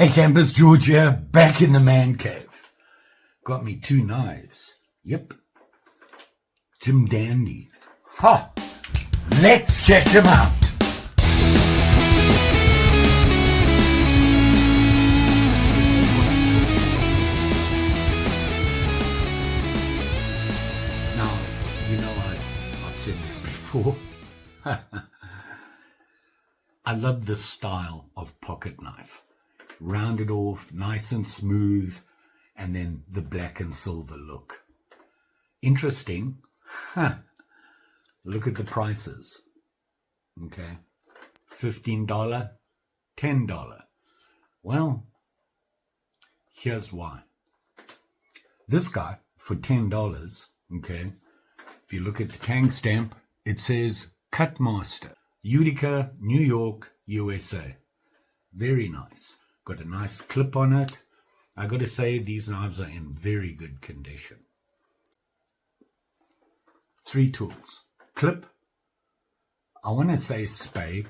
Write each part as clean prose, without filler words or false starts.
Hey campers, George here, back in the man cave. Got me 2 knives. Yep. Jim Dandy. Ha! Let's check them out. Now, you know I've said this before. I love this style of pocket knife. Rounded off, nice and smooth, and then the black and silver look. Interesting. Look at the prices. Okay. $15, $10. Well, here's why. This guy, for $10, okay, if you look at the tag stamp, it says Cut Master, Utica, New York, USA. Very nice. Got a nice clip on it. I got to say, these knives are in very good condition. 3 tools. Clip, I want to say spade,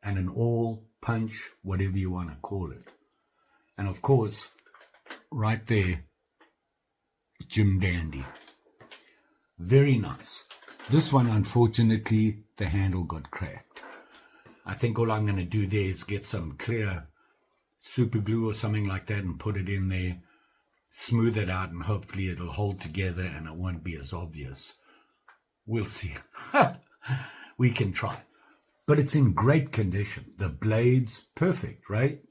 and an awl, punch, whatever you want to call it. And of course, right there, Jim Dandy. Very nice. This one, unfortunately, the handle got cracked. I think all I'm going to do there is get some clear super glue or something like that and put it in there, smooth it out, and hopefully it'll hold together and it won't be as obvious. We'll see. We can try. But it's in great condition. The blades, perfect, right?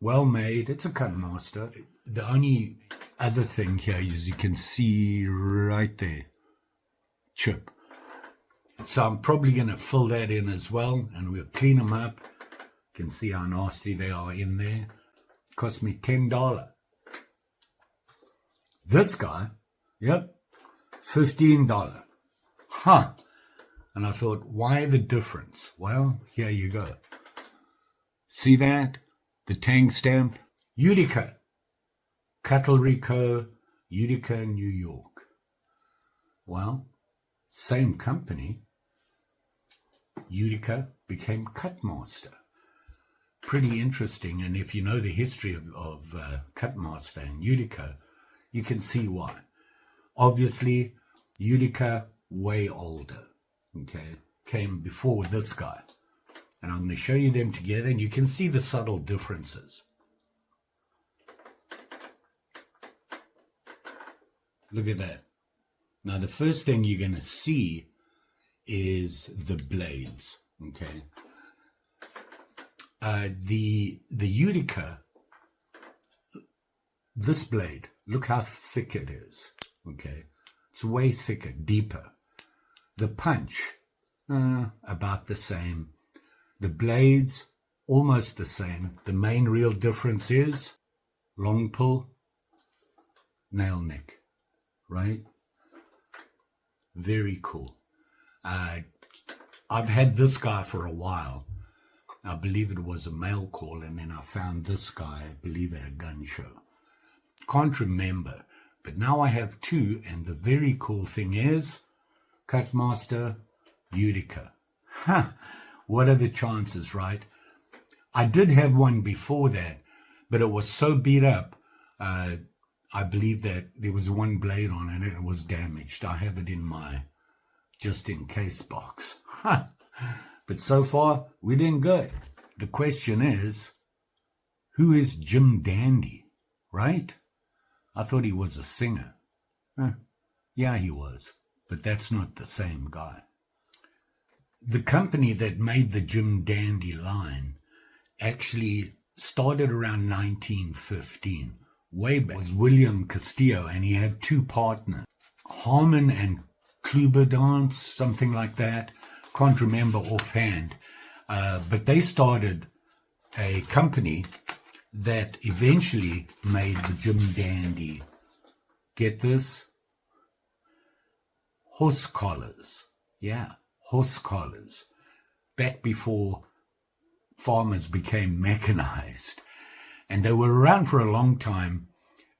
Well made. It's a Cut Master. The only other thing here is you can see right there, chip. So I'm probably going to fill that in as well, and we'll clean them up. You can see how nasty they are in there. Cost me $10. This guy, yep, $15. Huh. And I thought, why the difference? Well, here you go. See that? The tag stamp, Utica, Cutlery Co., Utica, New York. Well, same company. Utica became Cut Master. Pretty interesting, and if you know the history of Cut Master and Utica, you can see why. Obviously, Utica, way older, okay, came before this guy. And I'm going to show you them together, and you can see the subtle differences. Look at that. Now, the first thing you're going to see is the blades, okay? The Utica, this blade, look how thick it is, okay? It's way thicker, deeper. The punch, about the same. The blades, almost the same. The main real difference is long pull, nail nick, right? Very cool. I've had this guy for a while. I believe it was a mail call, and then I found this guy, I believe, at a gun show. Can't remember, but now I have 2, and the very cool thing is, Cut Master, Utica. What are the chances, right? I did have one before that, but it was so beat up, I believe that there was one blade on it and it was damaged. I have it in my just-in-case box. But so far, we're doing good. The question is, who is Jim Dandy, right? I thought he was a singer. Yeah, he was, but that's not the same guy. The company that made the Jim Dandy line actually started around 1915. Way back was William Castillo, and he had 2 partners, Harmon and Kluberdance, something like that. Can't remember offhand. But they started a company that eventually made the Jim Dandy. Get this? Horse collars. Yeah, horse collars. Back before farmers became mechanized. And they were around for a long time,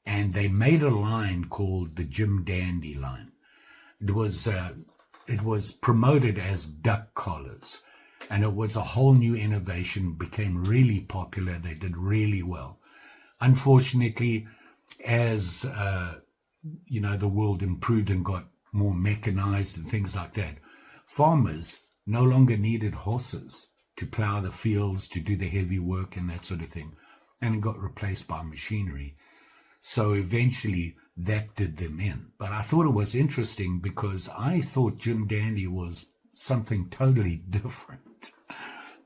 and they made a line called the Jim Dandy line. It was promoted as duck collars. and it was a whole new innovation, became really popular. They did really well. Unfortunately, as the world improved and got more mechanized and things like that, farmers no longer needed horses to plow the fields, to do the heavy work and that sort of thing, and it got replaced by machinery. So eventually that did them in. But I thought it was interesting because I thought Jim Dandy was something totally different.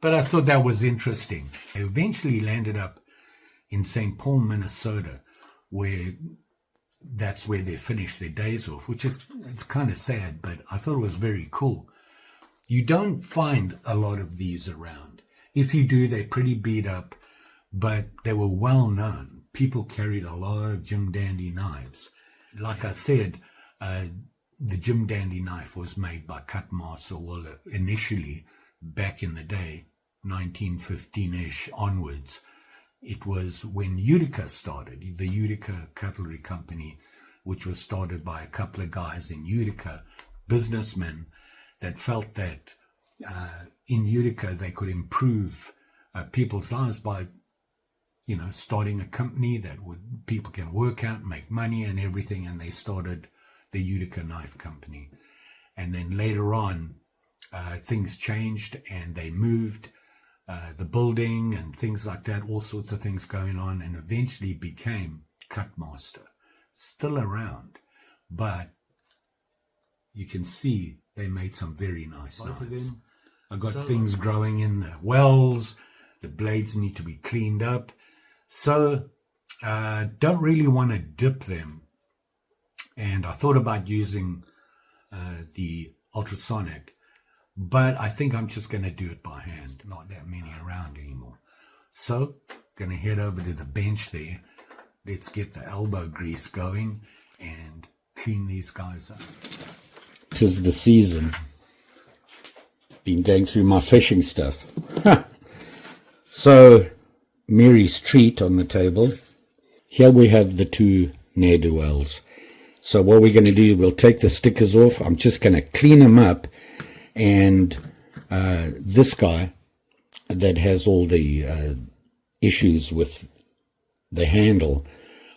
But I thought that was interesting. I eventually landed up in St. Paul, Minnesota, where that's where they finished their days off, which is, it's kind of sad, but I thought it was very cool. You don't find a lot of these around. If you do, they're pretty beat up, but they were well known. People carried a lot of Jim Dandy knives. Like I said, the Jim Dandy knife was made by Cutmaster. Well, initially, back in the day, 1915-ish onwards, it was when Utica started, the Utica Cutlery Company, which was started by a couple of guys in Utica, businessmen, that felt that in Utica they could improve people's lives by starting a company that people can work out, make money and everything, and they started the Utica Knife Company. And then later on, things changed and they moved the building and things like that, all sorts of things going on, and eventually became Cutmaster. Still around, but you can see they made some very nice knives. I got things growing in the wells, the blades need to be cleaned up. So, don't really want to dip them. And I thought about using the ultrasonic, but I think I'm just going to do it by hand. Not that many around anymore. So, going to head over to the bench there. Let's get the elbow grease going and clean these guys up. 'Tis the season. Been going through my fishing stuff. So, Mary's treat on the table. Here we have the two ne'er-do-wells. So what we're going to do, we'll take the stickers off. I'm just going to clean them up. And this guy that has all the issues with the handle,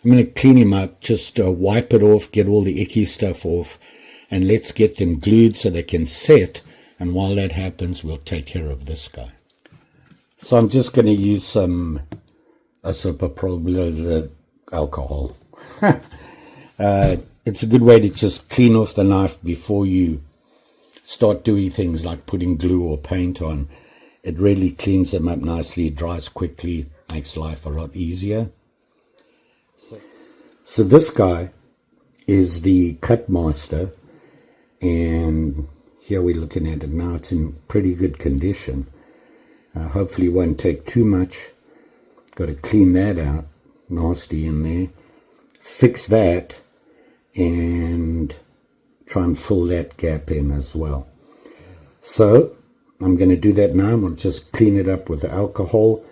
I'm going to clean him up, just wipe it off, get all the icky stuff off, and let's get them glued so they can set. And while that happens, we'll take care of this guy. So I'm just going to use some isopropyl alcohol. It's a good way to just clean off the knife before you start doing things like putting glue or paint on. It really cleans them up nicely, dries quickly, makes life a lot easier. So this guy is the Cutmaster, and here we're looking at it now. It's in pretty good condition. Hopefully it won't take too much. Got to clean that out, nasty in there. Fix that and try and fill that gap in as well. So I'm going to do that now. We'll just clean it up with the alcohol.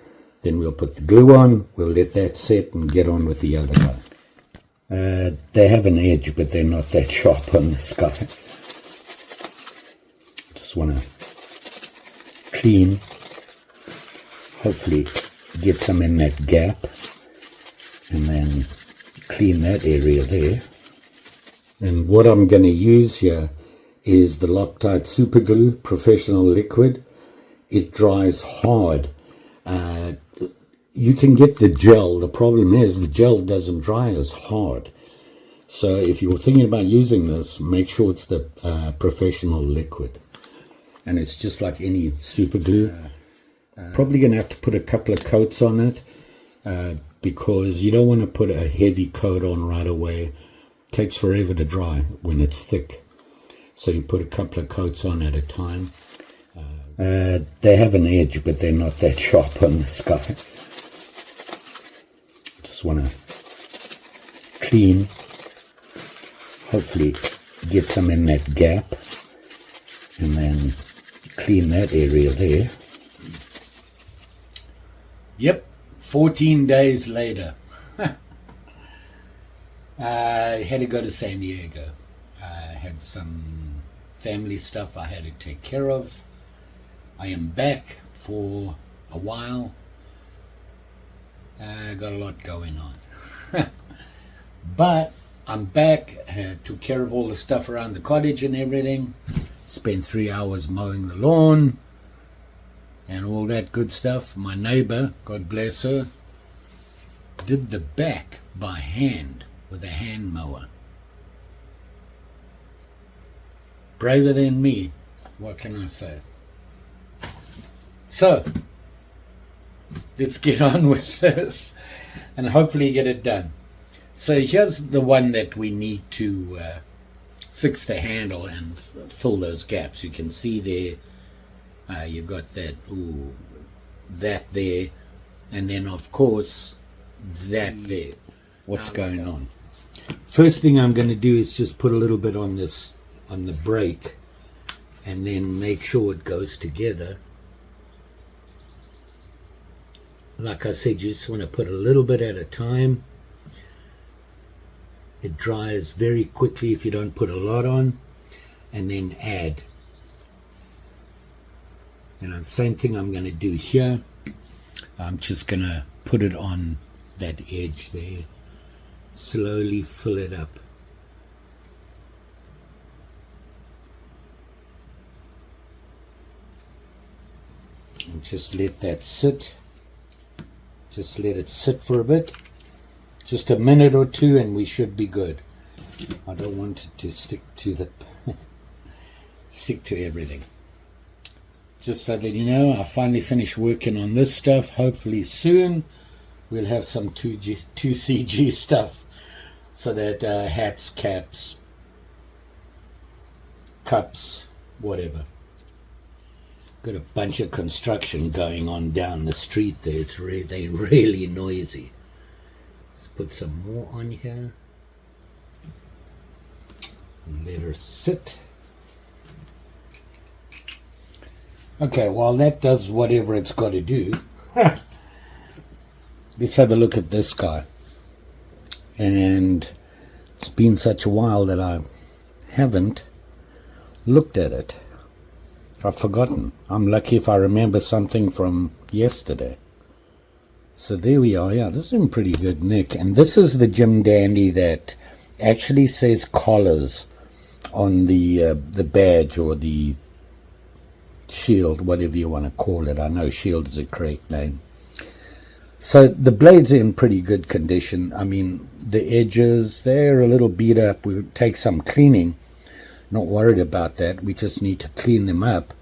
Then we'll put the glue on. We'll let that set and get on with the other guy. They have an edge, but they're not that sharp on this guy. Just want to clean. Hopefully get some in that gap, and then clean that area there. And what I'm going to use here is the Loctite Super Glue Professional Liquid. It dries hard. You can get the gel. The problem is the gel doesn't dry as hard. So if you're thinking about using this, make sure it's the Professional Liquid. And it's just like any super glue. Probably going to have to put a couple of coats on it because you don't want to put a heavy coat on right away. It takes forever to dry when it's thick. So you put a couple of coats on at a time. They have an edge, but they're not that sharp on this guy. Just want to clean. Hopefully get some in that gap. And then clean that area there. Yep, 14 days later. I had to go to San Diego. I had some family stuff I had to take care of. I am back for a while. Got a lot going on. But I'm back, took care of all the stuff around the cottage and everything. Spent 3 hours mowing the lawn and all that good stuff. My neighbor, God bless her, did the back by hand with a hand mower. Braver than me, what can I say? So, let's get on with this and hopefully get it done. So here's the one that we need to fix the handle and fill those gaps. You can see there, you've got that, that there, and then of course that there. What's going on? First thing I'm going to do is just put a little bit on this, on the brake, and then make sure it goes together. Like I said, you just want to put a little bit at a time. It dries very quickly if you don't put a lot on, and then add. And the same thing I'm going to do here. I'm just going to put it on that edge there. Slowly fill it up. And just let that sit. Just let it sit for a bit. Just a minute or two and we should be good. I don't want it to stick to the stick to everything. Just so that you know, I finally finished working on this stuff. Hopefully soon we'll have some 2CG stuff, so that hats, caps, cups, whatever. Got a bunch of construction going on down the street there. It's they're really noisy. Let's put some more on here and let her sit. Okay, while that does whatever it's got to do, let's have a look at this guy. And it's been such a while that I haven't looked at it. I've forgotten. I'm lucky if I remember something from yesterday. So there we are. Yeah, this is in pretty good nick. And this is the Jim Dandy that actually says collars on the badge or the shield, whatever you want to call it. I know shield is a correct name. So the blades are in pretty good condition. I mean, the edges, they're a little beat up. We'll take some cleaning. Not worried about that. We just need to clean them up.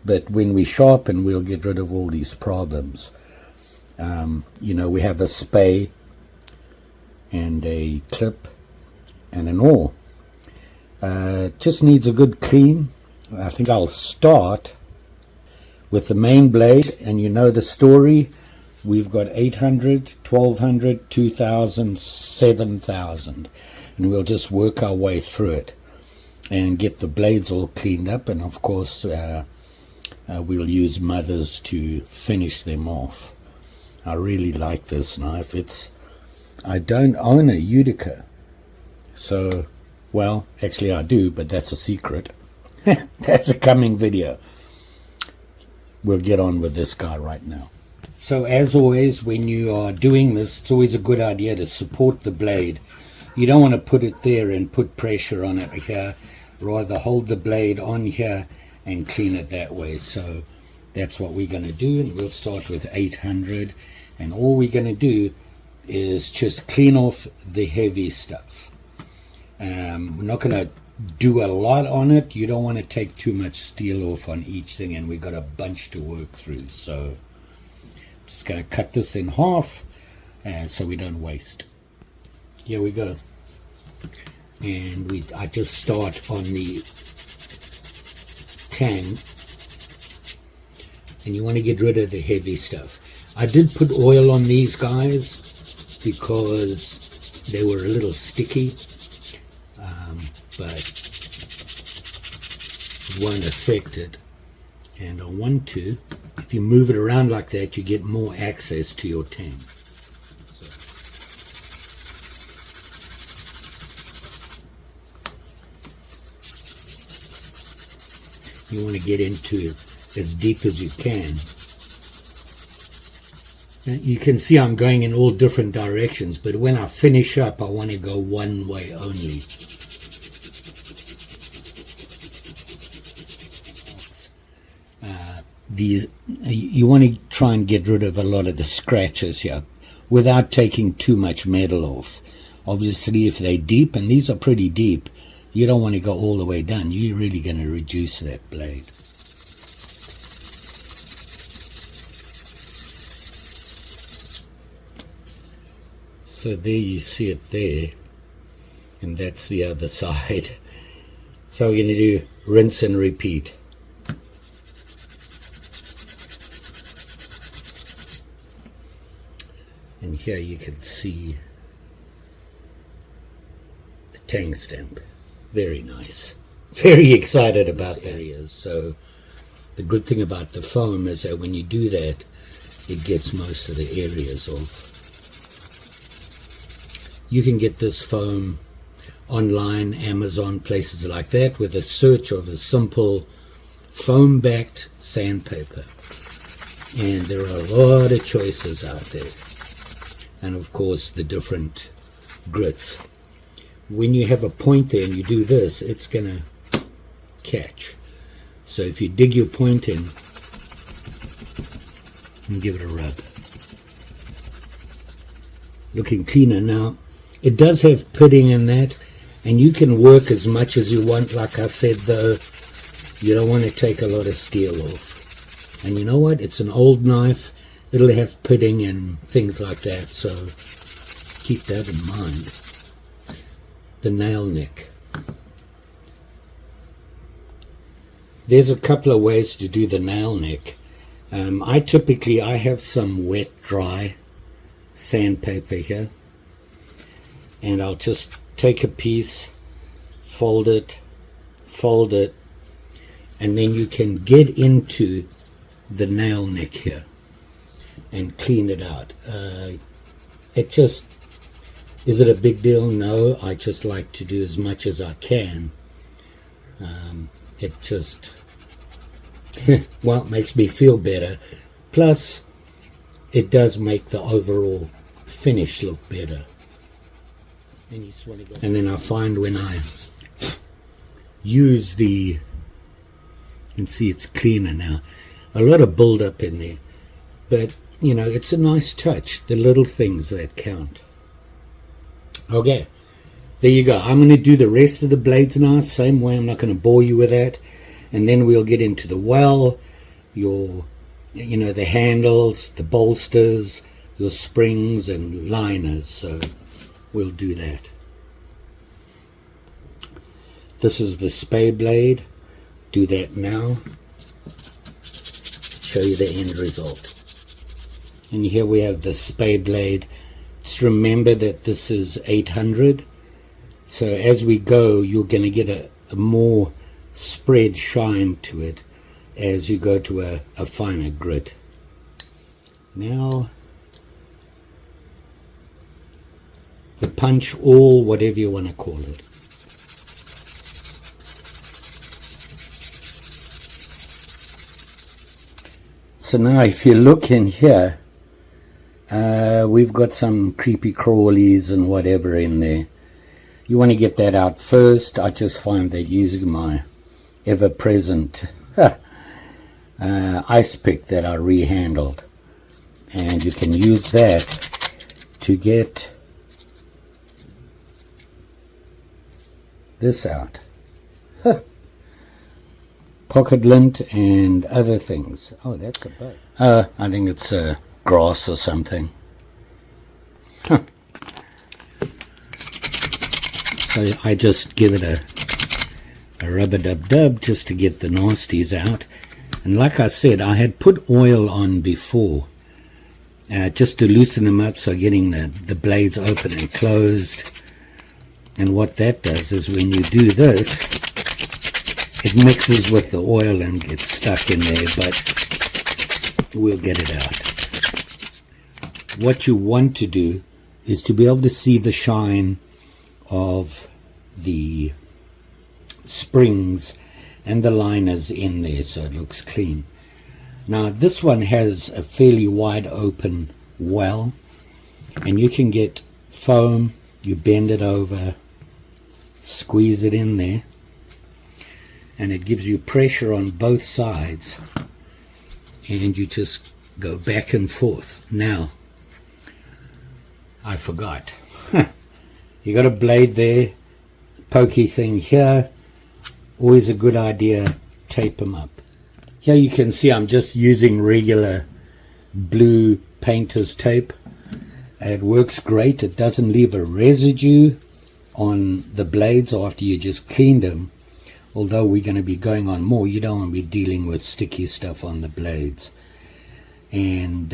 But when we sharpen, we'll get rid of all these problems. You know, we have a spay and a clip and an awl. Just needs a good clean. I think I'll start with the main blade, and you know the story. We've got 800, 1200, 2000, 7000, and we'll just work our way through it and get the blades all cleaned up. And of course we'll use mothers to finish them off. I really like this knife. I don't own a Utica, so, well, actually I do, but that's a secret. That's a coming video. We'll get on with this guy right now. So as always, when you are doing this, it's always a good idea to support the blade. You don't want to put it there and put pressure on it here. Rather hold the blade on here and clean it that way. So that's what we're going to do, and we'll start with 800, and all we're going to do is just clean off the heavy stuff. We're not going to do a lot on it. You don't want to take too much steel off on each thing, and we've got a bunch to work through. So I'm just going to cut this in half so we don't waste. Here we go. And I just start on the tang, and you want to get rid of the heavy stuff. I did put oil on these guys because they were a little sticky, but it won't affect it. And I want to, if you move it around like that, you get more access to your tang. You want to get into as deep as you can. You can see I'm going in all different directions, but when I finish up, I want to go one way only. You want to try and get rid of a lot of the scratches here without taking too much metal off. Obviously, if they're deep, and these are pretty deep, you don't want to go all the way down. You're really going to reduce that blade. So there you see it there, and that's the other side. So we're going to do rinse and repeat. And here you can see the tang stamp. Very nice. Very excited about that. So the good thing about the foam is that when you do that, it gets most of the areas off. You can get this foam online, Amazon, places like that, with a search of a simple foam-backed sandpaper. And there are a lot of choices out there. And of course the different grits. When you have a point there and you do this, it's going to catch. So if you dig your point in and give it a rub. Looking cleaner now. It does have pitting in that, and you can work as much as you want. Like I said, though, you don't want to take a lot of steel off. And you know what? It's an old knife. It'll have pitting and things like that, so keep that in mind. The nail nick. There's a couple of ways to do the nail nick. I have some wet dry sandpaper here, and I'll just take a piece, fold it, and then you can get into the nail nick here and clean it out. Is it a big deal? No, I just like to do as much as I can. It just well, it makes me feel better. Plus, it does make the overall finish look better. And then I find when I use you can see it's cleaner now. A lot of build up in there, but you know, it's a nice touch. The little things that count. Okay, there you go. I'm going to do the rest of the blades now, same way. I'm not going to bore you with that. And then we'll get into the well, the handles, the bolsters, your springs and liners. So we'll do that. This is the spay blade. Do that now. Show you the end result. And here we have the spay blade. Just remember that this is 800. So as we go, you're going to get a more spread shine to it as you go to a finer grit. Now, the punch awl, whatever you want to call it. So now if you look in here, we've got some creepy crawlies and whatever in there. You want to get that out first. I just find that using my ever-present ice pick that I rehandled, and you can use that to get this out. Pocket lint and other things. Oh, that's a bug. I think it's grass or something. So I just give it a rub-a-dub-dub just to get the nasties out. And like I said, I had put oil on before just to loosen them up, so getting the blades open and closed. And what that does is when you do this, it mixes with the oil and gets stuck in there, but we'll get it out. What you want to do is to be able to see the shine of the springs and the liners in there, so it looks clean. Now this one has a fairly wide open well, and you can get foam, you bend it over, squeeze it in there, and it gives you pressure on both sides, and you just go back and forth. Now, I forgot. You got a blade there, pokey thing here. Always a good idea, tape them up. Here you can see I'm just using regular blue painter's tape. It works great. It doesn't leave a residue on the blades after you just cleaned them. Although we're going to be going on more, you don't want to be dealing with sticky stuff on the blades. And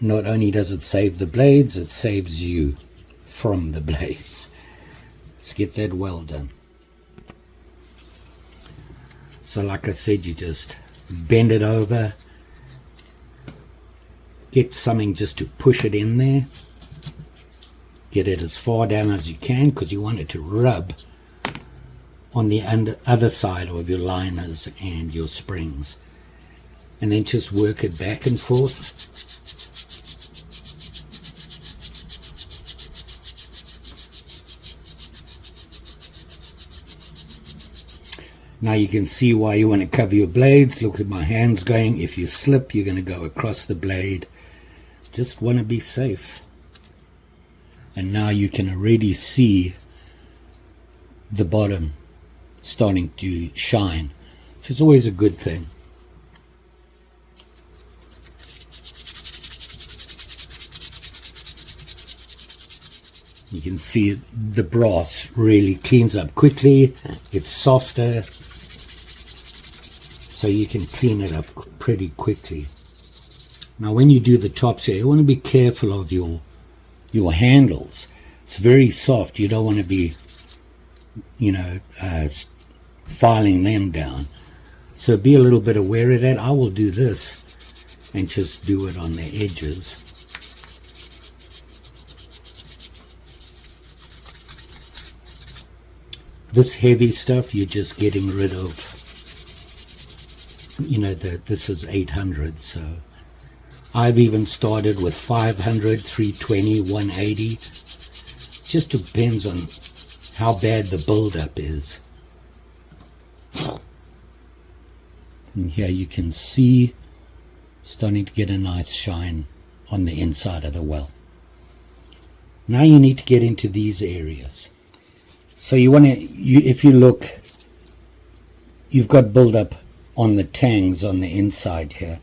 not only does it save the blades, it saves you from the blades. Let's get that well done. So like I said, you just bend it over, get something just to push it in there, get it as far down as you can, because you want it to rub on the other side of your liners and your springs, and then just work it back and forth. Now you can see why you want to cover your blades. Look at my hands going. If you slip, you're going to go across the blade. Just want to be safe. And now you can already see the bottom starting to shine, which is always a good thing. You can see the brass really cleans up quickly. It's softer, so you can clean it up pretty quickly. Now when you do the tops here, you want to be careful of your handles. It's very soft. You don't want to be, filing them down. So be a little bit aware of that. I will do this and just do it on the edges. This heavy stuff you're just getting rid of. This is 800, so I've even started with 500, 320, 180. Just depends on how bad the buildup is. And here you can see starting to get a nice shine on the inside of the well. Now you need to get into these areas. So if you look, you've got buildup on the tangs on the inside here,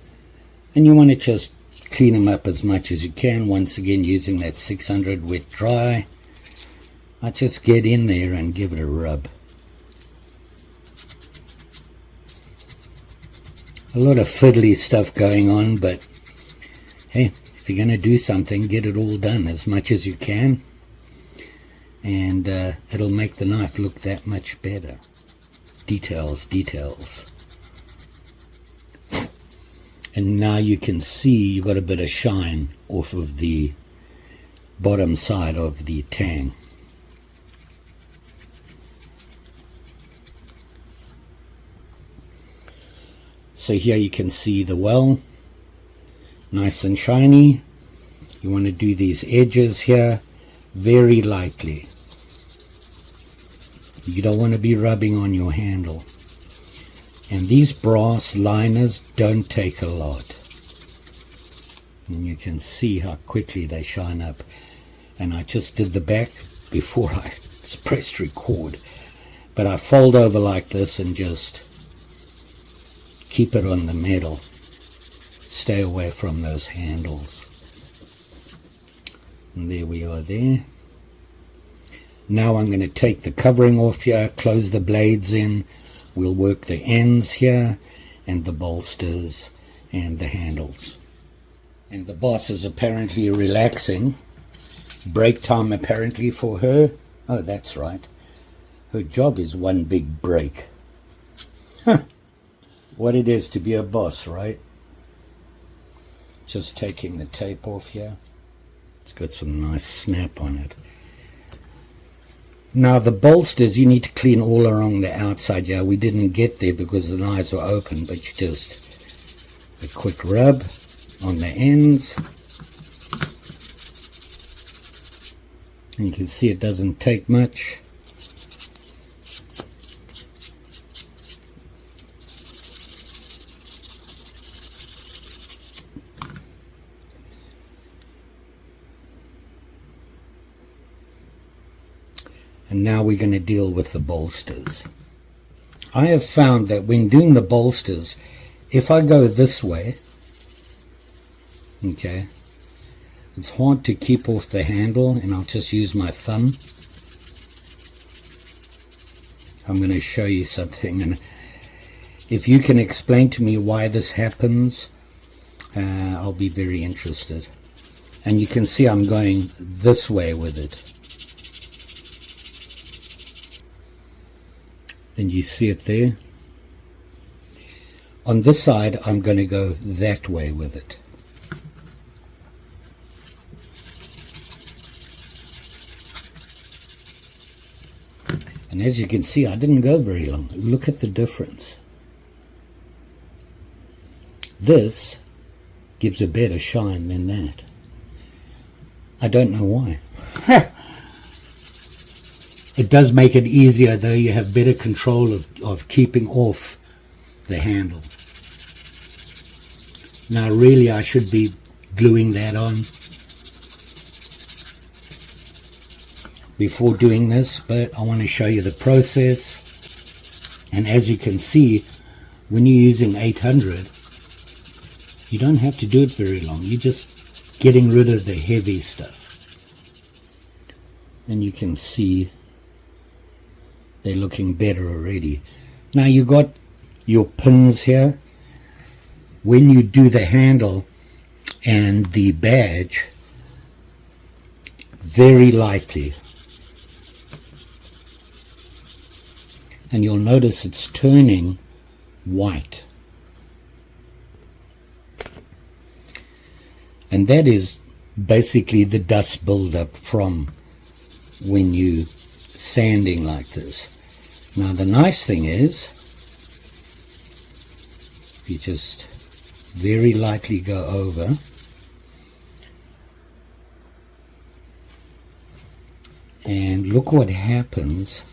and you want to just clean them up as much as you can. Once again, using that 600 wet dry. I just get in there and give it a rub. A lot of fiddly stuff going on, but hey, if you're going to do something, get it all done as much as you can, and it'll make the knife look that much better. Details, details. And now you can see you've got a bit of shine off of the bottom side of the tang. So here you can see the well, nice and shiny. You want to do these edges here very lightly. You don't want to be rubbing on your handle. And these brass liners don't take a lot. And you can see how quickly they shine up. And I just did the back before I pressed record. But I fold over like this and just keep it on the metal. Stay away from those handles. And there we are there. Now I'm going to take the covering off here, close the blades in. We'll work the ends here and the bolsters and the handles. And the boss is apparently relaxing. Break time apparently for her. Oh, that's right. Her job is one big break. Huh. What it is to be a boss, right? Just taking the tape off here. It's got some nice snap on it. Now the bolsters you need to clean all along the outside. Yeah, we didn't get there because the knives were open, but you just a quick rub on the ends. And you can see it doesn't take much. And now we're going to deal with the bolsters. I have found that when doing the bolsters, if I go this way, okay, it's hard to keep off the handle, and I'll just use my thumb. I'm going to show you something, and if you can explain to me why this happens, I'll be very interested. And you can see I'm going this way with it. And you see it there. On this side, I'm going to go that way with it. And as you can see, I didn't go very long. Look at the difference. This gives a better shine than that. I don't know why. It does make it easier, though. You have better control of keeping off the handle. Now really I should be gluing that on before doing this, but I want to show you the process. And as you can see, when you're using 800, you don't have to do it very long. You're just getting rid of the heavy stuff. And you can see they're looking better already. Now you got your pins here. When you do the handle and the badge, very lightly, and you'll notice it's turning white, and that is basically the dust buildup from when you sanding like this. Now the nice thing is, you just very lightly go over, and look what happens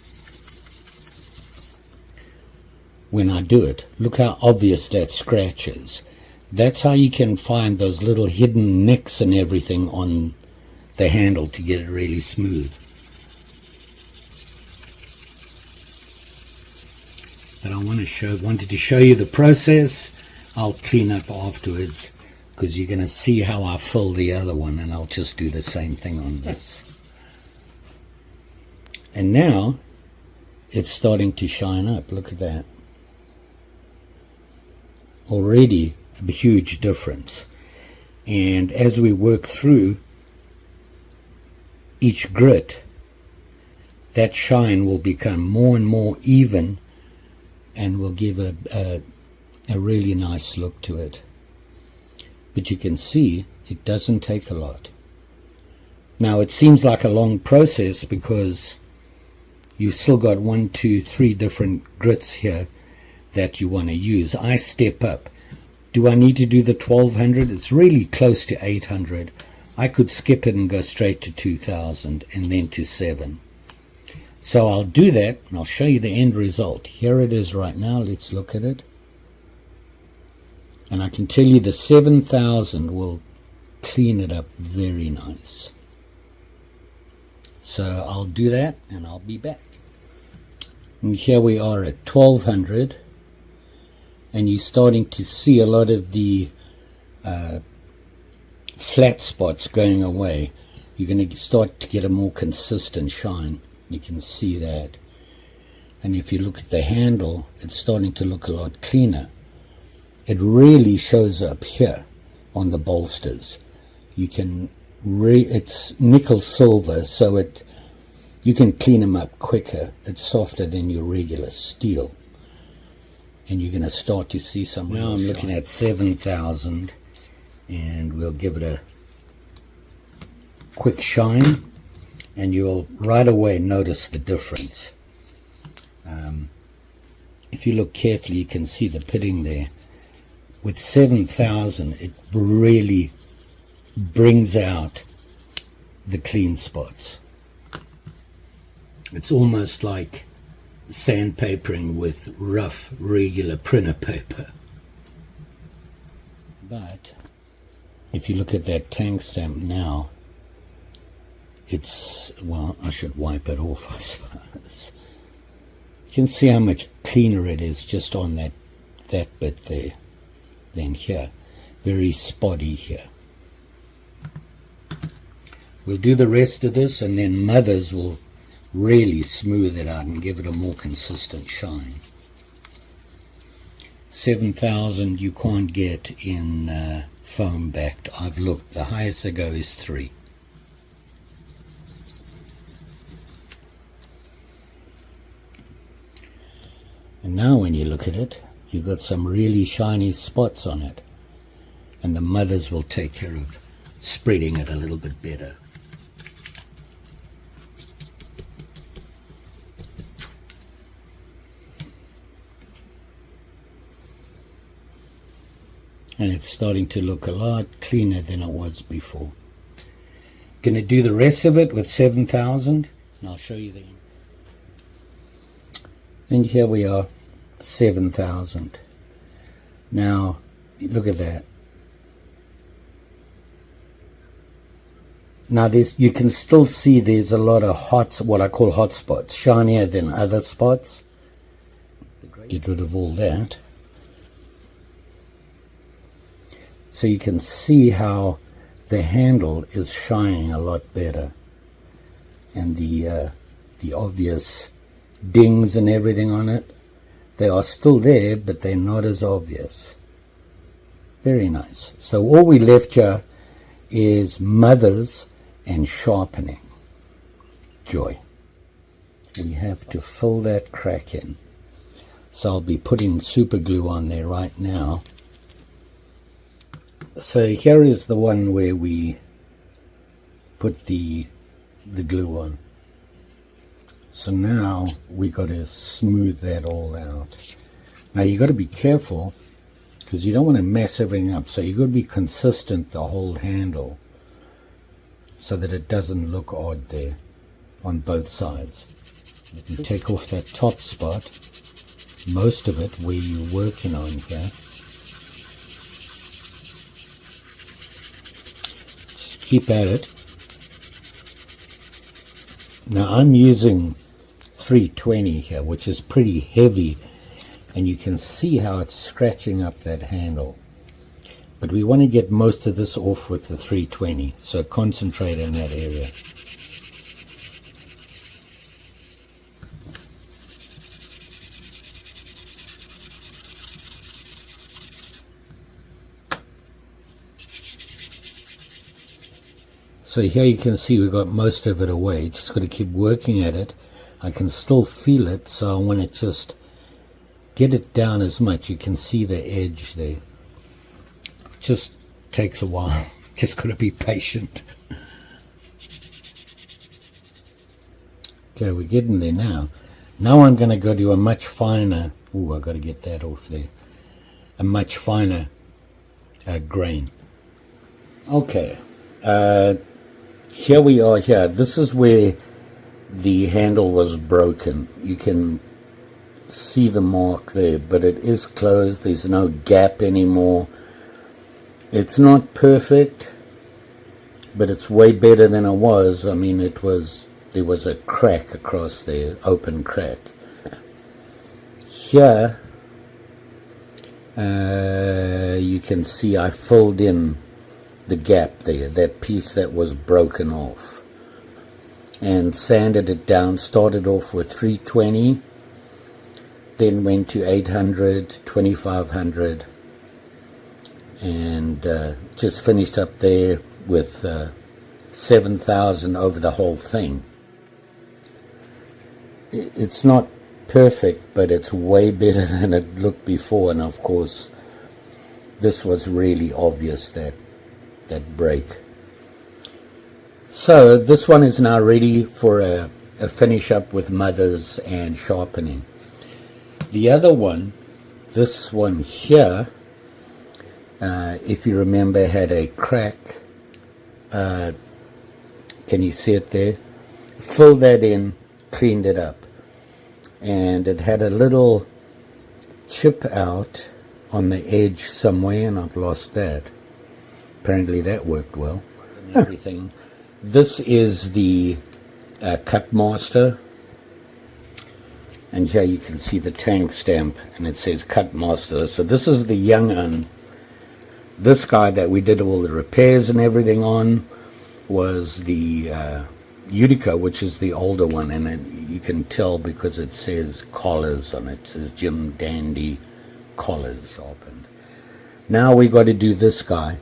when I do it. Look how obvious that scratch is. That's how you can find those little hidden nicks and everything on the handle to get it really smooth. But I wanted to show you the process. I'll clean up afterwards because you're going to see how I fill the other one, and I'll just do the same thing on this. And now it's starting to shine up. Look at that. Already a huge difference. And as we work through each grit, that shine will become more and more even, and will give a really nice look to it. But you can see it doesn't take a lot. Now it seems like a long process because you've still got 1, 2, 3 different grits here that you want to use. I step up. Do I need to do the 1200? It's really close to 800. I could skip it and go straight to 2000 and then to 7. So I'll do that, and I'll show you the end result. Here it is right now. Let's look at it. And I can tell you the 7000 will clean it up very nice. So I'll do that, and I'll be back. And here we are at 1200, and you're starting to see a lot of the flat spots going away. You're going to start to get a more consistent shine. You can see that. And if you look at the handle, it's starting to look a lot cleaner. It really shows up here on the bolsters. You can it's nickel silver, so you can clean them up quicker. It's softer than your regular steel, and you're going to start to see some. Now I'm looking at 7000, and we'll give it a quick shine, and you'll right away notice the difference. If you look carefully, you can see the pitting there with 7000 it really brings out the clean spots. It's almost like sandpapering with rough regular printer paper. But if you look at that tank stamp now, it's, well, I should wipe it off, I suppose. You can see how much cleaner it is just on that bit there than here. Very spotty here. We'll do the rest of this, and then Mothers will really smooth it out and give it a more consistent shine. 7000 you can't get in foam backed. I've looked, the highest they go is 3. And now when you look at it, you've got some really shiny spots on it, and the Mothers will take care of spreading it a little bit better. And it's starting to look a lot cleaner than it was before. Going to do the rest of it with 7000, and I'll show you the end. And here we are, 7000. Now, look at that. Now you can still see there's a lot of what I call hot spots, shinier than other spots. Get rid of all that. So you can see how the handle is shining a lot better, and the obvious dings and everything on it, they are still there, but they're not as obvious. Very nice. So all we left here is Mothers and Sharpening. Joy. We have to fill that crack in. So I'll be putting super glue on there right now. So here is the one where we put the glue on. So now we got to smooth that all out. Now you got to be careful because you don't want to mess everything up. So you got to be consistent the whole handle so that it doesn't look odd there on both sides. You take off that top spot, most of it where you're working on here. Keep at it. Now I'm using 320 here, which is pretty heavy, and you can see how it's scratching up that handle. But we want to get most of this off with the 320, so concentrate in that area. So here you can see we got most of it away. Just got to keep working at it. I can still feel it, so I want to just get it down as much. You can see the edge there. Just takes a while. Just got to be patient. Okay, we're getting there now. Now I'm going to go to a much finer. Ooh, I got to get that off there. A much finer grain. Okay. Here we are here. This is where the handle was broken. You can see the mark there, but it is closed. There's no gap anymore. It's not perfect, but it's way better than it was. I mean, there was a crack across there, open crack. Here, you can see I filled in the gap there, that piece that was broken off, and sanded it down. Started off with 320, then went to 800, 2500, and just finished up there with 7000 over the whole thing. It's not perfect, but it's way better than it looked before, and of course this was really obvious, that break. So this one is now ready for a finish up with Mothers and Sharpening. The other one, this one here, if you remember, had a crack. Can you see it there? Filled that in, cleaned it up, and it had a little chip out on the edge somewhere, and I've lost that. Apparently that worked well. And everything. This is the cut master, and here you can see the tank stamp, and it says cut master. So this is the young un. This guy that we did all the repairs and everything on was the Utica, which is the older one, and you can tell because it says collars on it. It says Jim Dandy collars opened. Now we got to do this guy,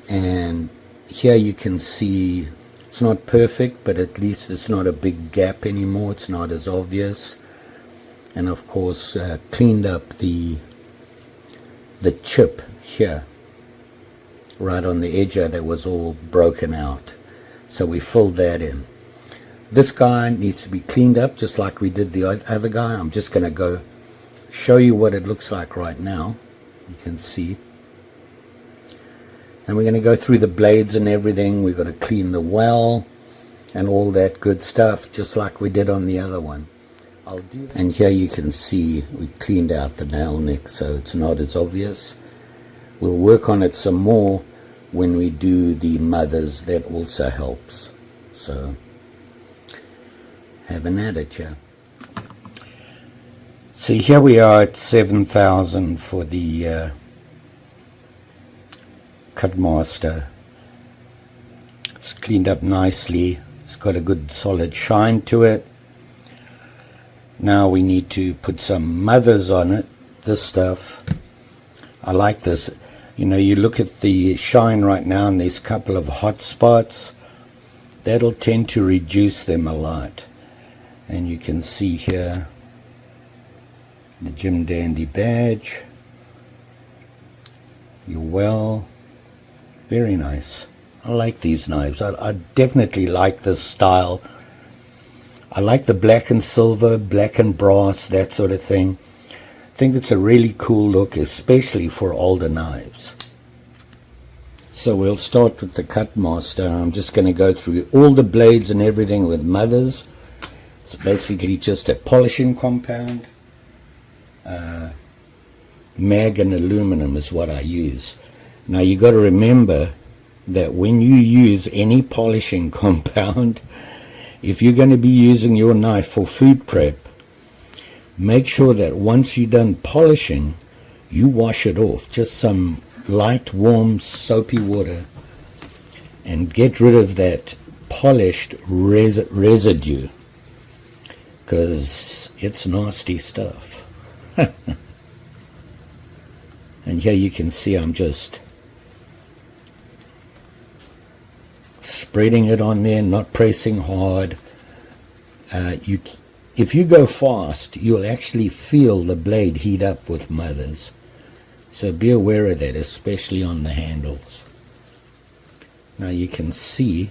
and here you can see it's not perfect, but at least it's not a big gap anymore. It's not as obvious, and of course cleaned up the chip here right on the edge that was all broken out, so we filled that in. This guy needs to be cleaned up just like we did the other guy. I'm just going to go show you what it looks like right now. You can see, and we're going to go through the blades and everything. We've got to clean the well and all that good stuff just like we did on the other one. I'll do that. And here you can see we cleaned out the nail nick, so it's not as obvious. We'll work on it some more when we do the mothers. That also helps. So have an attitude. So here we are at 7,000 for the cut master. It's cleaned up nicely. It's got a good solid shine to it. Now we need to put some mothers on it. This stuff, I like this. You know, you look at the shine right now and there's a couple of hot spots. That'll tend to reduce them a lot. And you can see here the Jim Dandy badge. Your well. Very nice. I like these knives. I definitely like this style. I like the black and silver, black and brass, that sort of thing. I think it's a really cool look, especially for older knives. So we'll start with the cut master. I'm just going to go through all the blades and everything with mothers. It's basically just a polishing compound. Mag and aluminum is what I use. Now you got to remember that when you use any polishing compound, if you're going to be using your knife for food prep, make sure that once you're done polishing, you wash it off. Just some light, warm, soapy water, and get rid of that polished residue, because it's nasty stuff. And here you can see I'm just spreading it on there, not pressing hard. If you go fast, you'll actually feel the blade heat up with mothers. So be aware of that, especially on the handles. Now you can see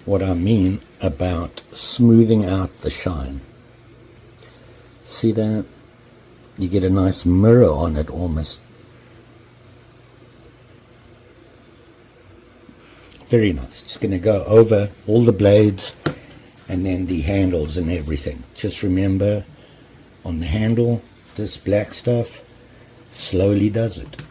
what I mean about smoothing out the shine. See that? You get a nice mirror on it almost. Very nice. Just going to go over all the blades and then the handles and everything. Just remember, on the handle, this black stuff slowly does it.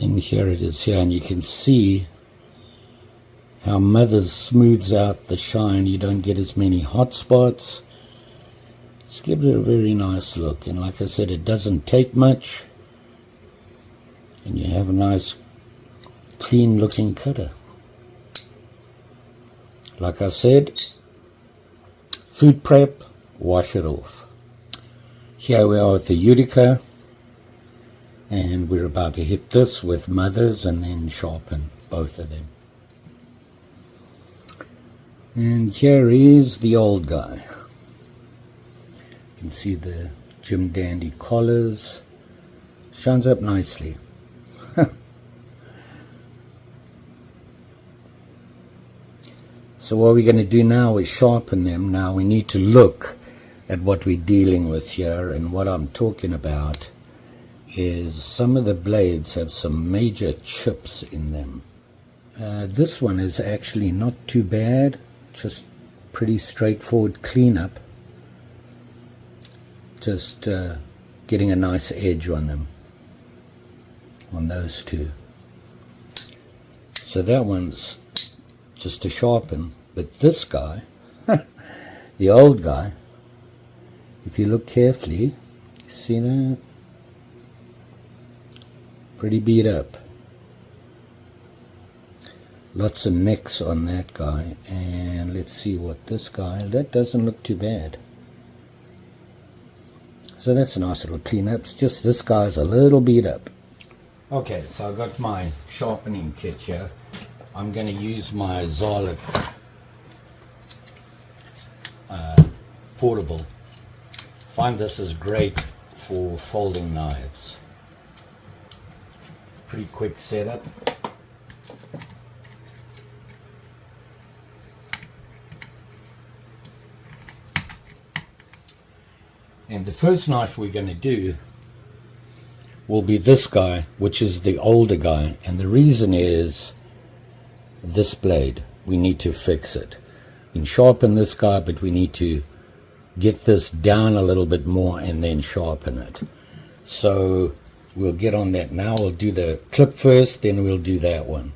And here it is here, and you can see how mothers smooths out the shine. You don't get as many hot spots. Just gives it a very nice look, and like I said, it doesn't take much, and you have a nice clean looking cutter. Like I said, food prep, wash it off. Here we are with the Utica. And we're about to hit this with mothers and then sharpen both of them. And here is the old guy. You can see the Jim Dandy collars. Shines up nicely. So what we're going to do now is sharpen them. Now we need to look at what we're dealing with here, and what I'm talking about is some of the blades have some major chips in them. This one is actually not too bad, just pretty straightforward cleanup. Just getting a nice edge on them, on those two. So that one's just to sharpen. But this guy, the old guy, if you look carefully, see that? Pretty beat up. Lots of nicks on that guy. And let's see what this guy, that doesn't look too bad. So that's a nice little cleanup. It's just this guy's a little beat up. Okay, so I got my sharpening kit here. I'm going to use my Zala portable. Find this is great for folding knives. Pretty quick setup. And the first knife we're going to do will be this guy, which is the older guy. And the reason is this blade. We need to fix it. We can sharpen this guy, but we need to get this down a little bit more and then sharpen it. So we'll get on that now. We'll do the clip first, then we'll do that one.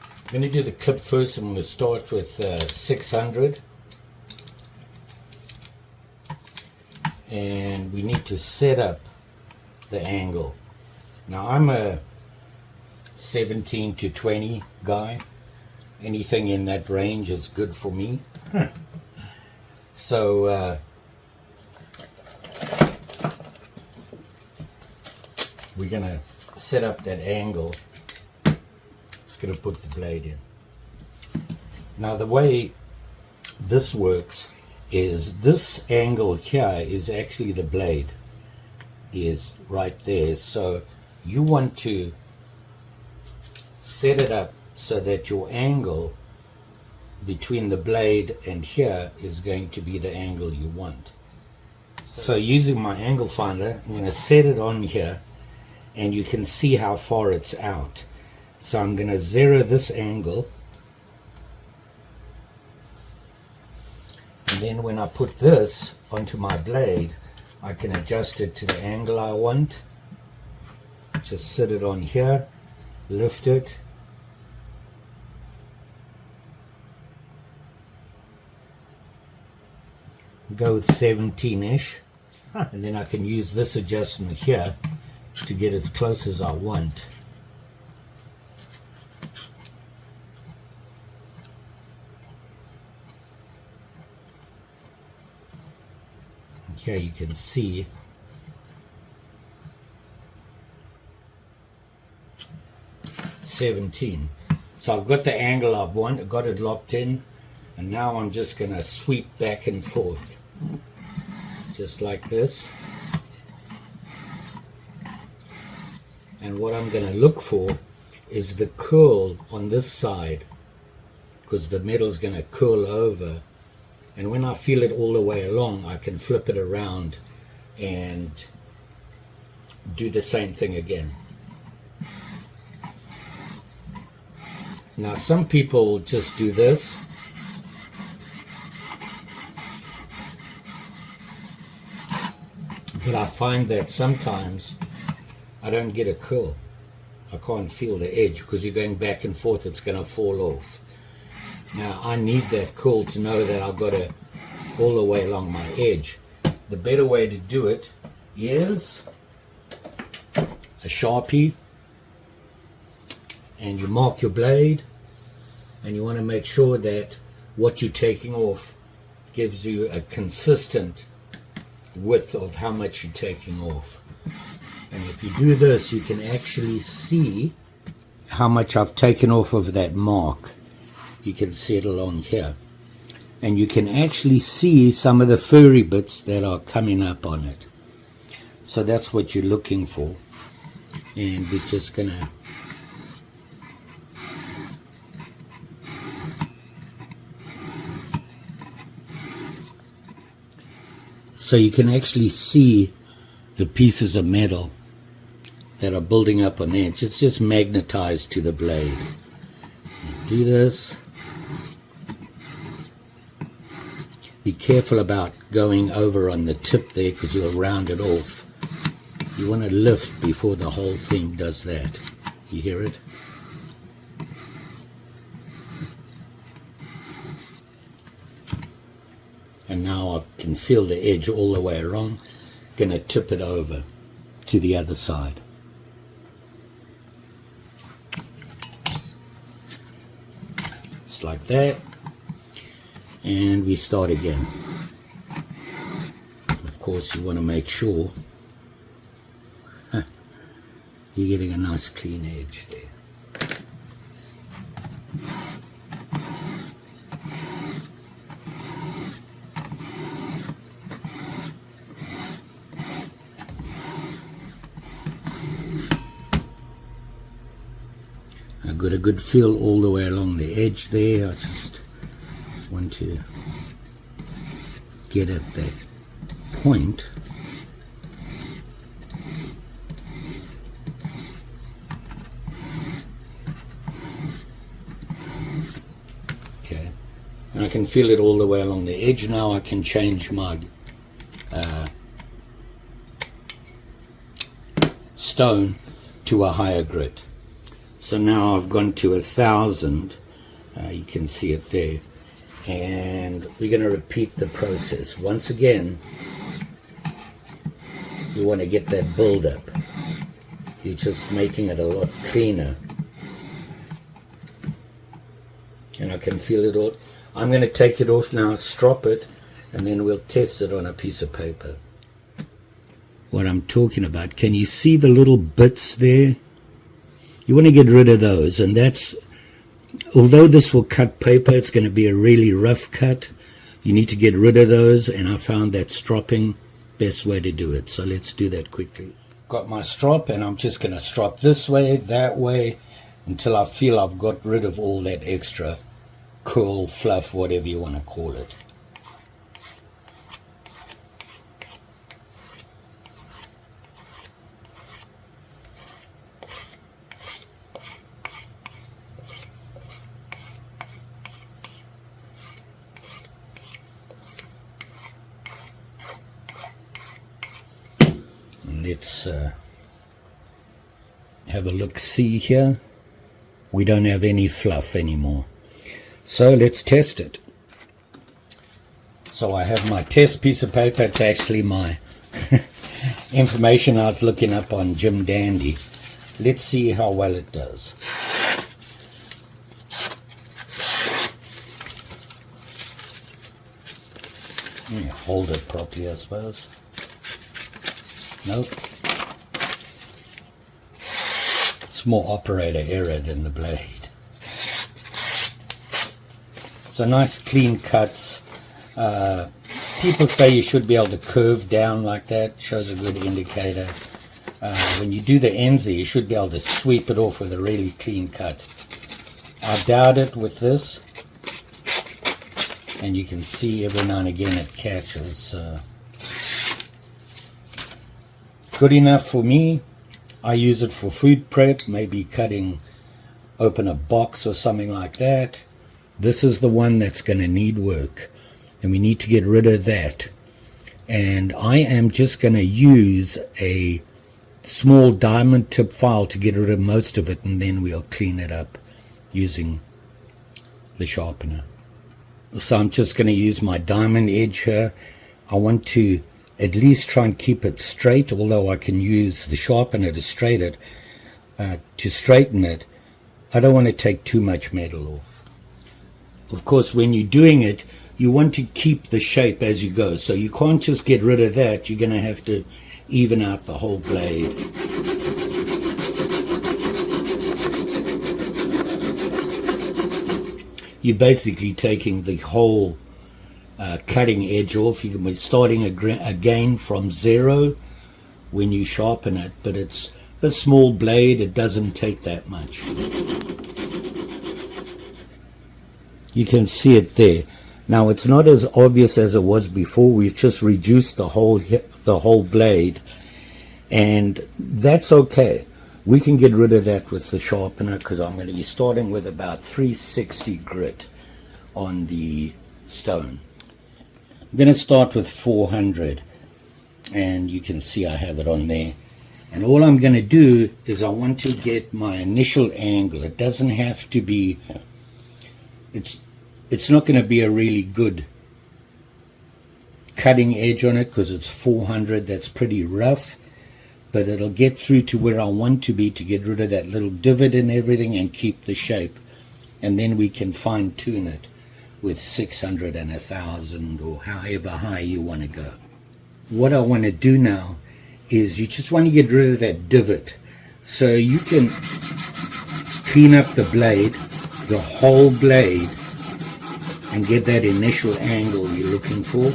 I'm going to do the clip first. I'm going to start with 600. And we need to set up the angle. Now I'm a 17 to 20 guy. Anything in that range is good for me. So we're gonna set up that angle. Just gonna put the blade in. Now the way this works is this angle here is actually the blade is right there. So you want to set it up so that your angle between the blade and here is going to be the angle you want. So using my angle finder, I'm going to set it on here and you can see how far it's out. So I'm going to zero this angle, and then when I put this onto my blade, I can adjust it to the angle I want. Just sit it on here, lift it, go with 17-ish, and then I can use this adjustment here to get as close as I want. Here you can see (17). So I've got the angle I want, I've got it locked in, and now I'm just going to sweep back and forth, just like this. And what I'm going to look for is the curl on this side, because the metal's going to curl over. And when I feel it all the way along, I can flip it around and do the same thing again. Now some people just do this. But I find that sometimes I don't get a curl. I can't feel the edge because you're going back and forth, it's going to fall off. Now I need that curl to know that I've got it all the way along my edge. The better way to do it is a Sharpie, and you mark your blade, and you want to make sure that what you're taking off gives you a consistent width of how much you're taking off. And if you do this, you can actually see how much I've taken off of that mark. You can see it along here. And you can actually see some of the furry bits that are coming up on it. So that's what you're looking for. And we're just going to so you can actually see the pieces of metal that are building up on the edge. It's just magnetized to the blade. Do this. Be careful about going over on the tip there because you'll round it off. You want to lift before the whole thing does that. You hear it? And now I can feel the edge all the way around. Going to tip it over to the other side. Just like that. And we start again. Of course, you want to make sure you're getting a nice clean edge there. I got a good feel all the way along the edge there. I just want to get at that point. Okay, and I can feel it all the way along the edge. Now I can change my stone to a higher grit. So now I've gone to 1,000. You can see it there. And we're going to repeat the process. Once again, you want to get that build up. You're just making it a lot cleaner. And I can feel it all. I'm going to take it off now, strop it, and then we'll test it on a piece of paper. What I'm talking about, can you see the little bits there? You want to get rid of those, and that's, although this will cut paper, it's going to be a really rough cut. You need to get rid of those, and I found that stropping best way to do it. So let's do that quickly. Got my strop, and I'm just going to strop this way, that way, until I feel I've got rid of all that extra curl, fluff, whatever you want to call it. Let's have a look, see here. We don't have any fluff anymore. So let's test it. So I have my test piece of paper. It's actually my information I was looking up on Jim Dandy. Let's see how well it does. Hold it properly, I suppose. Nope. It's more operator error than the blade. So nice clean cuts. People say you should be able to curve down like that. Shows a good indicator. When you do the ends there, you should be able to sweep it off with a really clean cut. I doubt it with this. And you can see every now and again it catches. Good enough for me. I use it for food prep, maybe cutting open a box or something like that. This is the one that's going to need work, and we need to get rid of that. And I am just going to use a small diamond tip file to get rid of most of it, and then we'll clean it up using the sharpener. So I'm just going to use my diamond edge here. I want to at least try and keep it straight, although I can use the sharpener to straighten it. I don't want to take too much metal off. Of course, when you're doing it, you want to keep the shape as you go, so you can't just get rid of that. You're going to have to even out the whole blade. You're basically taking the whole cutting edge off. You can be starting again from zero when you sharpen it, but it's a small blade, it doesn't take that much. You can see it there. Now it's not as obvious as it was before. We've just reduced the whole blade, and that's okay. We can get rid of that with the sharpener, because I'm going to be starting with about 360 grit on the stone. I'm going to start with 400, and you can see I have it on there. And all I'm going to do is I want to get my initial angle. It doesn't have to be, it's not going to be a really good cutting edge on it because it's 400. That's pretty rough, but it'll get through to where I want to be to get rid of that little divot and everything and keep the shape. And then we can fine tune it with 600 and 1000 or however high you want to go. What I want to do now is you just want to get rid of that divot, so you can clean up the blade, the whole blade, and get that initial angle you're looking for.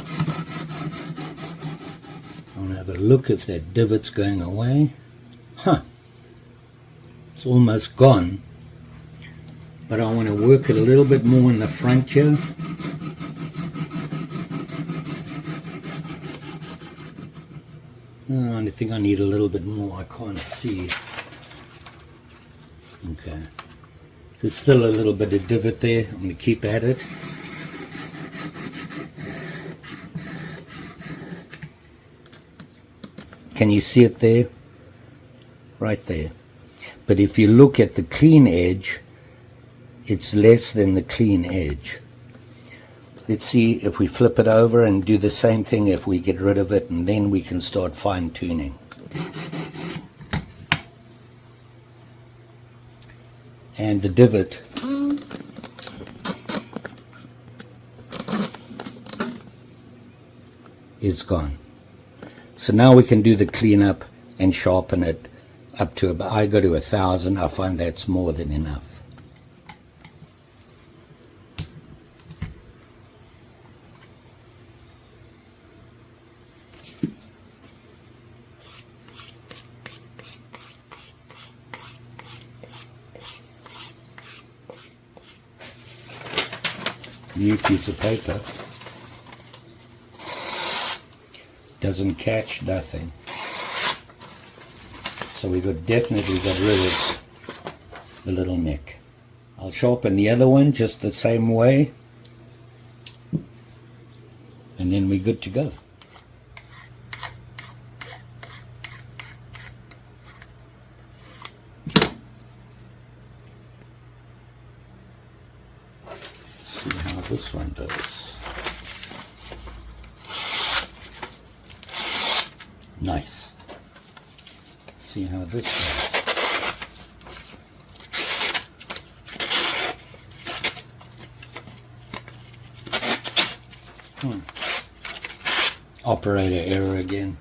I want to have a look if that divot's going away. It's almost gone, but I want to work it a little bit more in the front here. I think I need a little bit more. I can't see. Okay. There's still a little bit of divot there. I'm going to keep at it. Can you see it there? Right there. But if you look at the clean edge, it's less than the clean edge. Let's see if we flip it over and do the same thing if we get rid of it, and then we can start fine tuning. And the divot is gone. So now we can do the cleanup and sharpen it up to about, I go to 1000. I find that's more than enough. New piece of paper, doesn't catch nothing, so we definitely got rid of the little nick. I'll sharpen the other one just the same way, and then we're good to go. See how this one does. Nice. See how this does. Operator error again.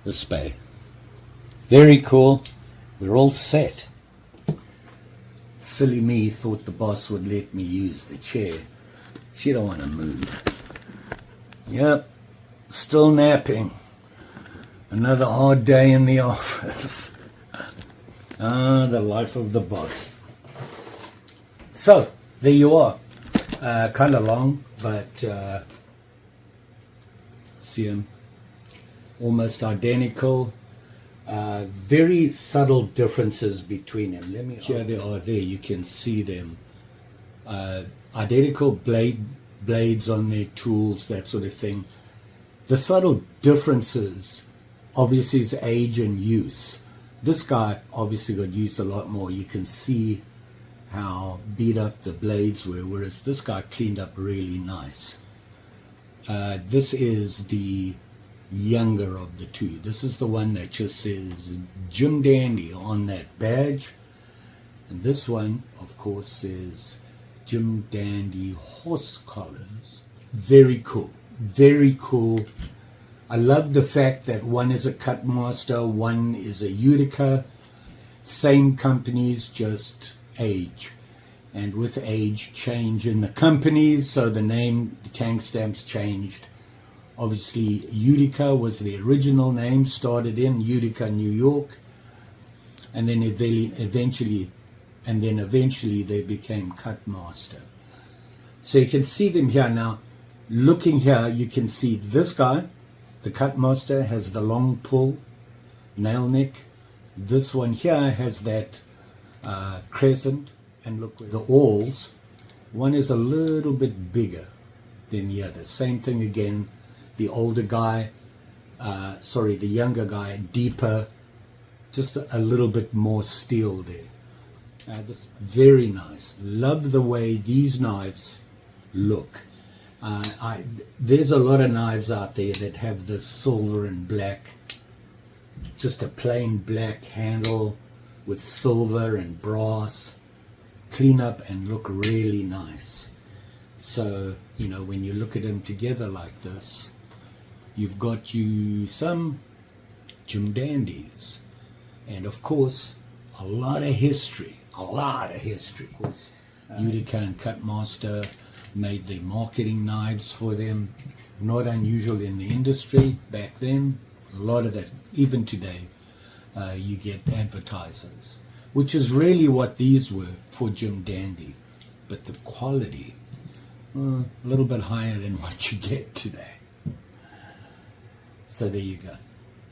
The spay. Very cool. We're all set. Silly me thought the boss would let me use the chair. She don't want to move. Yep, still napping. Another hard day in the office. The life of the boss. So, there you are. Kind of long, but see them. Almost identical. Very subtle differences between them. Here they are. There you can see them. Identical blades on their tools, that sort of thing. The subtle differences obviously is age and use. This guy obviously got used a lot more. You can see how beat up the blades were, whereas this guy cleaned up really nice. This is the younger of the two. This is the one that just says Jim Dandy on that badge, and this one of course is Jim Dandy horse collars. Very cool, very cool. I love the fact that one is a cut master, one is a Utica. Same companies, just age. And with age, change in the companies, so the name, the tank stamps changed. Obviously, Utica was the original name, started in Utica, New York, and then eventually they became Cut Master. So you can see them here now. Looking here, you can see this guy, the Cut Master, has the long pull, nail neck. This one here has that crescent, and look where the awls, one is a little bit bigger than the other. Same thing again, the older guy, the younger guy, deeper, just a little bit more steel there. This very nice. Love the way these knives look. There's a lot of knives out there that have this silver and black, just a plain black handle with silver and brass, clean up and look really nice. So, you know, when you look at them together like this, you've got you some Jim Dandies, and of course a lot of history. Of course, Utica and Cut Master made the marketing knives for them. Not unusual in the industry back then. A lot of that, even today, you get advertisers, which is really what these were for Jim Dandy. But the quality, a little bit higher than what you get today. So there you go.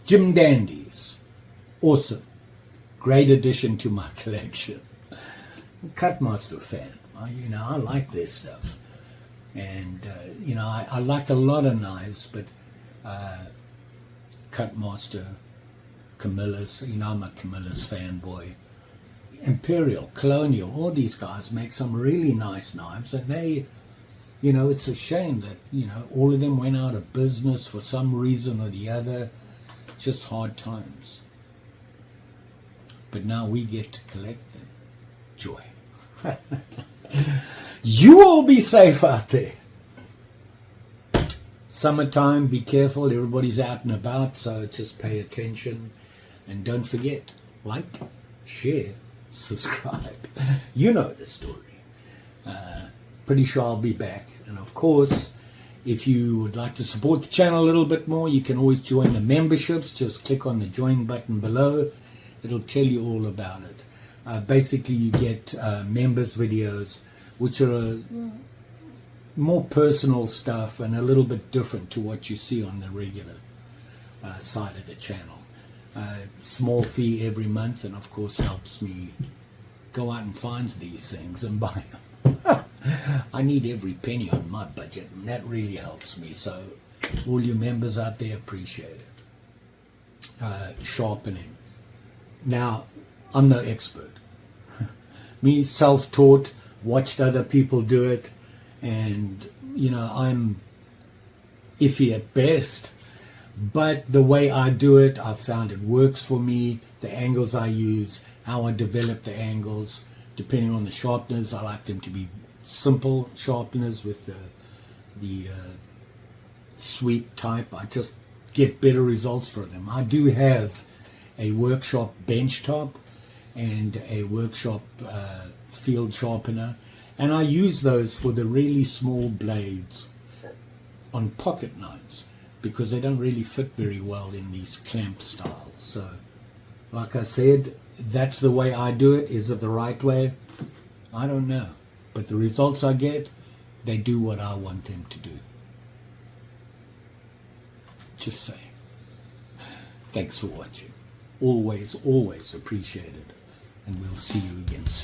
Jim Dandies. Awesome. Great addition to my collection. Cut Master fan. I like their stuff. And, I like a lot of knives, but Cut Master, Camillus, I'm a Camillus fanboy. Imperial, Colonial, all these guys make some really nice knives, and they, it's a shame that, all of them went out of business for some reason or the other. Just hard times. But now we get to collect them. Joy. You all be safe out there. Summertime, be careful. Everybody's out and about, so just pay attention. And don't forget, like, share, subscribe. You know the story. Pretty sure I'll be back. And of course, if you would like to support the channel a little bit more, you can always join the memberships. Just click on the join button below. It'll tell you all about it. Basically, you get members videos, which are more personal stuff and a little bit different to what you see on the regular side of the channel. Small fee every month, and of course helps me go out and find these things and buy them. I need every penny on my budget, and that really helps me. So all you members out there, appreciate it. Sharpening. Now, I'm no expert. Me, self-taught, watched other people do it, and, I'm iffy at best. But the way I do it, I've found it works for me. The angles I use, how I develop the angles, depending on the sharpeners. I like them to be simple sharpeners with the sweep type. I just get better results for them. I do have a workshop bench top and a workshop field sharpener, and I use those for the really small blades on pocket knives, because they don't really fit very well in these clamp styles. So, like I said, that's the way I do it. Is it the right way? I don't know. But the results I get, they do what I want them to do. Just saying. Thanks for watching. Always, always appreciate it. And we'll see you again soon.